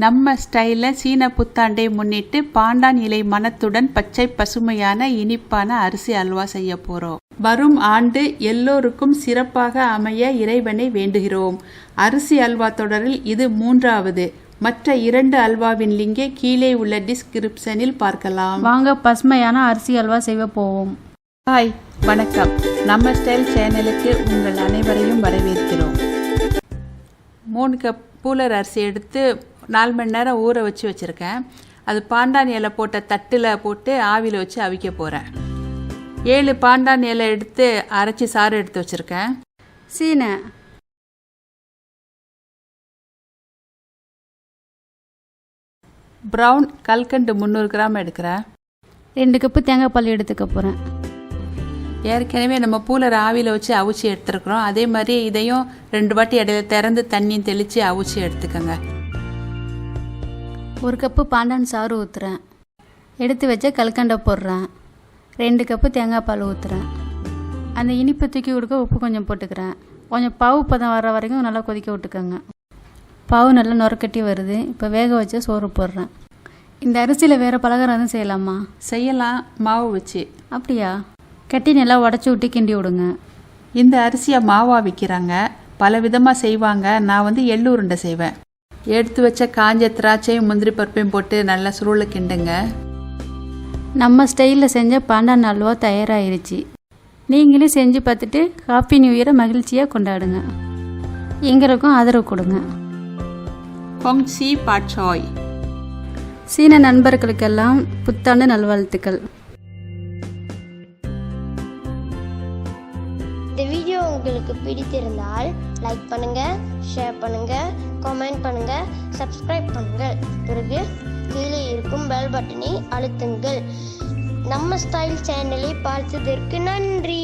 நம்ம ஸ்டைலில் சீன புத்தாண்டை முன்னிட்டு பாண்டான் இலை மணத்துடன் பச்சை பசுமையான இனிப்பான அரிசி அல்வா செய்ய போகிறோம். வரும் ஆண்டு எல்லோருக்கும் சிறப்பாக அமைய இறைவனை வேண்டுகிறோம். அரிசி அல்வா தொடரில் இது 3வது. மற்ற 2 அல்வாவின் லிங்கை கீழே உள்ள டிஸ்கிரிப்ஷனில் பார்க்கலாம். வாங்க பசுமையான அரிசி அல்வா செய்ய போவோம். ஹாய், வணக்கம். நம்ம ஸ்டைல் சேனலுக்கு உங்கள் அனைவரையும் வரவேற்கிறோம். 3 கப் பூலர் அரிசி எடுத்து 4 மணி நேரம் ஊற வச்சுருக்கேன். அது பாண்டான் இலை போட்ட தட்டில் போட்டு ஆவியில் வச்சு அவிக்க போகிறேன். 7 பாண்டான் இலை எடுத்து அரைச்சி சாறு எடுத்து வச்சுருக்கேன். சீனை ப்ரௌன் கல்கண்டு 300 கிராம் எடுக்கிறேன். 2 கப்பு தேங்காய் பால் எடுத்துக்க போகிறேன். ஏற்கனவே நம்ம பூலரை ஆவியில் வச்சு அவிச்சு எடுத்துருக்குறோம். அதே மாதிரி இதையும் 2 வாட்டி இடையில திறந்து தண்ணியும் தெளித்து அவிச்சு எடுத்துக்கோங்க. 1 கப்பு பாண்டான் சாறு ஊற்றுறேன். எடுத்து வச்ச கல்கண்டை போடுறேன். 2 கப்பு தேங்காய் பால் ஊற்றுறேன். அந்த இனிப்பு தூக்கி கொடுக்க உப்பு கொஞ்சம் போட்டுக்கிறேன். கொஞ்சம் பாவு பதம் வர வரைக்கும் நல்லா கொதிக்க விட்டுக்கோங்க. பாவு நல்லா நுரக்கட்டி வருது. இப்போ வேக வச்ச சோறு போடுறேன். இந்த அரிசியில் வேறு பலகாரம் எதுவும் செய்யலாமா? செய்யலாம், மாவு வச்சு. அப்படியா? கட்டி நல்லா உடச்சி விட்டு கிண்டி விடுங்க. இந்த அரிசியை மாவா விற்கிறாங்க, பல விதமாக செய்வாங்க. நான் எள்ளு உருண்டை செய்வேன். எடுத்து வச்ச காஞ்ச திராட்சையும் முந்திரி பருப்பையும் போட்டு நல்லா சுருளை கிண்டுங்க. நம்ம ஸ்டைலில் செஞ்ச பாண்டான் அல்வா தயாராகிருச்சு. நீங்களும் செஞ்சு பார்த்துட்டு ஹாப்பி நியூ இயரை மகிழ்ச்சியாக கொண்டாடுங்க. எங்களுக்கும் ஆதரவு கொடுங்க. கொங்சி பாட்சாய். சீன நண்பர்களுக்கெல்லாம் புத்தாண்டு நல்வாழ்த்துக்கள். இந்த வீடியோ உங்களுக்கு பிடித்திருந்தால் லைக் பண்ணுங்க, ஷேர் பண்ணுங்க, கமெண்ட் பண்ணுங்க, சப்ஸ்கிரைப் பண்ணுங்க. பிறகு கீழே இருக்கும் பெல் பட்டனை அழுத்துங்கள். நம்ம ஸ்டைல் சேனலை பார்த்ததற்கு நன்றி.